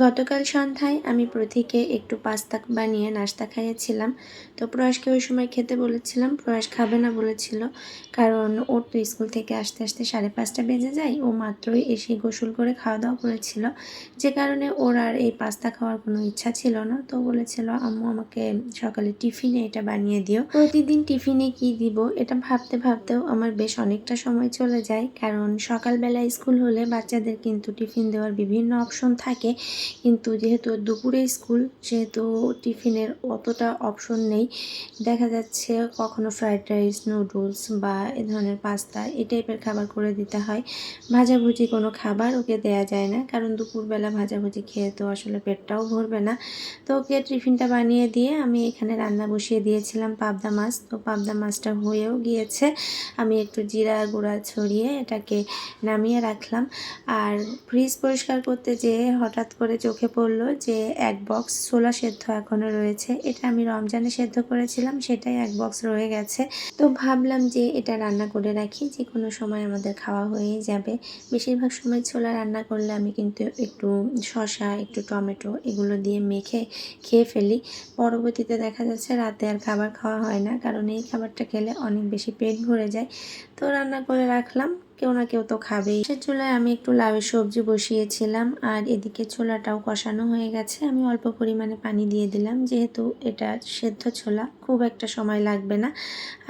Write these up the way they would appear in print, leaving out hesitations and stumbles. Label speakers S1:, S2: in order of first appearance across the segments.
S1: গতকাল সন্ধ্যায় আমি প্রতীকে একটু পাস্তা বানিয়ে নাস্তা খাইয়েছিলাম। তো প্রয়াসকে ওই সময় খেতে বলেছিলাম, প্রয়াস খাবে না বলেছিল। কারণ ওর তো স্কুল থেকে আসতে আসতে 5:30 বেজে যায়। ও মাত্রই এসে গোসল করে খাওয়া দাওয়া করেছিল, যে কারণে ওর আর এই পাস্তা খাওয়ার কোনো ইচ্ছা ছিল না। তো বলেছিল, আম্মু আমাকে সকালে টিফিনে এটা বানিয়ে দিও। প্রতিদিন টিফিনে কি দিব এটা ভাবতে ভাবতেও আমার বেশ অনেকটা সময় চলে যায়। কারণ সকালবেলা স্কুল হলে বাচ্চাদের কিন্তু টিফিন দেওয়ার বিভিন্ন অপশন থাকে, কিন্তু যেহেতু দুপুরে স্কুল, সেহেতু টিফিনের অতটা অপশন নেই। দেখা যাচ্ছে কখনো ফ্রাইড রাইস, নুডলস বা এ ধরনের পাস্তা এই টাইপের খাবার করে দিতে হয়। ভাজাভুজি কোনো খাবার ওকে দেয়া যায় না, কারণ দুপুরবেলা ভাজাভুজি খেয়ে তো আসলে পেটটাও ভরবে না। তো ওকে টিফিনটা বানিয়ে দিয়ে আমি এখানে রান্না বসিয়ে দিয়েছিলাম পাবদা মাছ। তো পাবদা মাছটা হয়েও গিয়েছে। আমি একটু জিরা গুঁড়া ছড়িয়ে এটাকে নামিয়ে রাখলাম। আর ফ্রিজ পরিষ্কার করতে যেয়ে হঠাৎ করে চোখে পড়লো যে এক বক্স ছোলা সেদ্ধ এখনও রয়েছে। এটা আমি রমজানে সেদ্ধ করেছিলাম, সেটাই এক বক্স রয়ে গেছে। তো ভাবলাম যে এটা রান্না করে রাখি, যে কোনো সময় আমাদের খাওয়া হয়েই যাবে। বেশিরভাগ সময় ছোলা রান্না করলে আমি কিন্তু একটু শসা, একটু টমেটো এগুলো দিয়ে মেখে খেয়ে ফেলি। পরবর্তীতে দেখা যাচ্ছে রাতে আর খাবার খাওয়া হয় না, কারণ এই খাবারটা খেলে অনেক বেশি পেট ভরে যায়। তো রান্না করে রাখলাম, কেউ না কেউ তো খাবেই। সে চুলায় আমি একটু লাউয়ের সবজি বসিয়েছিলাম, আর এদিকে ছোলাটাও কষানো হয়ে গেছে। আমি অল্প পরিমাণে পানি দিয়ে দিলাম, যেহেতু এটা সেদ্ধ ছোলা, খুব একটা সময় লাগবে না।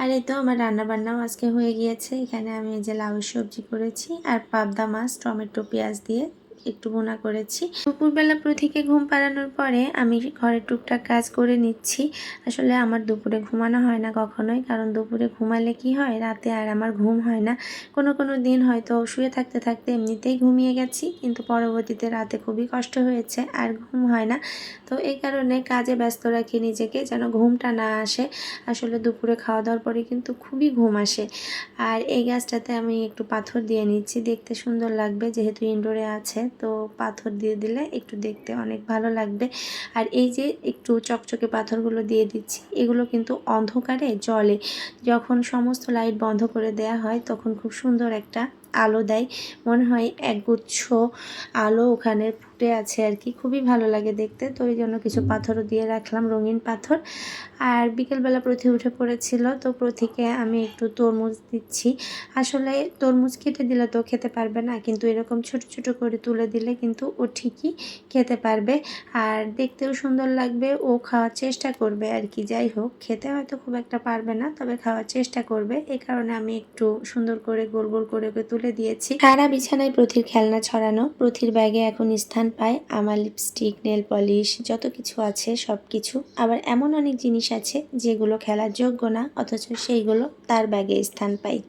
S1: আর এই তো আমার রান্নাবান্নাও আজকে হয়ে গিয়েছে। এখানে আমি এই যে লাউয়ের সবজি করেছি আর পাবদা মাছ টমেটো পেঁয়াজ দিয়ে একটু ভুনা করেছি। দুপুরবেলা প্রতীকে ঘুম পাড়ানোর পরে আমি ঘরের টুকটাক কাজ করে নিচ্ছি। আসলে আমার দুপুরে ঘুমানো হয় না কখনোই, কারণ দুপুরে ঘুমালে কি হয়, রাতে আর আমার ঘুম হয় না। কোনো দিন হয়তো শুয়ে থাকতে থাকতে এমনিতেই ঘুমিয়ে গেছি, কিন্তু পরবর্তীতে রাতে খুবই কষ্ট হয়েছে আর ঘুম হয় না। তো এই কারণে কাজে ব্যস্ত রাখি নিজেকে, যেন ঘুমটা না আসে। আসলে দুপুরে খাওয়া দাওয়ার পরে কিন্তু খুবই ঘুম আসে। আর এই গাছটাতে আমি একটু পাথর দিয়ে নিচ্ছি, দেখতে সুন্দর লাগবে, যেহেতু ইনডোরে আছে তো পাথর দিয়ে দিলে একটু দেখতে অনেক ভালো লাগবে। আর এই যে একটু চকচকে পাথরগুলো দিয়ে দিচ্ছি, এগুলো কিন্তু অন্ধকারে জ্বলে। যখন সমস্ত লাইট বন্ধ করে দেয়া হয় তখন খুব সুন্দর একটা আলো দেয়, মনে হয় একগুচ্ছ আলো ওখানে ফুটে আছে আর কি, খুবই ভালো লাগে দেখতে। তো ওই জন্য কিছু পাথরও দিয়ে রাখলাম, রঙিন পাথর। আর বিকেলবেলা প্রথি উঠে পড়েছিল, তো প্রথিকে আমি একটু তরমুজ দিচ্ছি। আসলে তরমুজ কেটে দিলে তো খেতে পারবে না, কিন্তু এরকম ছোট ছোট করে তুলে দিলে কিন্তু ও ঠিকই খেতে পারবে, আর দেখতেও সুন্দর লাগবে। ও খাওয়ার চেষ্টা করবে আর কি। যাই হোক, খেতে হয়তো খুব একটা পারবে না, তবে খাওয়ার চেষ্টা করবে। এই কারণে আমি একটু সুন্দর করে গোল গোল করে ওকে তুলে দিয়েছি। সারা বিছানায় প্রথির খেলনা ছড়ানো। প্রথির ব্যাগে এখন স্থান পায় আমার লিপস্টিক, নেল পলিশ, যত কিছু আছে সব কিছু। আবার এমন অনেক জিনিস আছে যেগুলো খেলার যোগ্য না, অথচ সেইগুলো তার ব্যাগে স্থান পায়।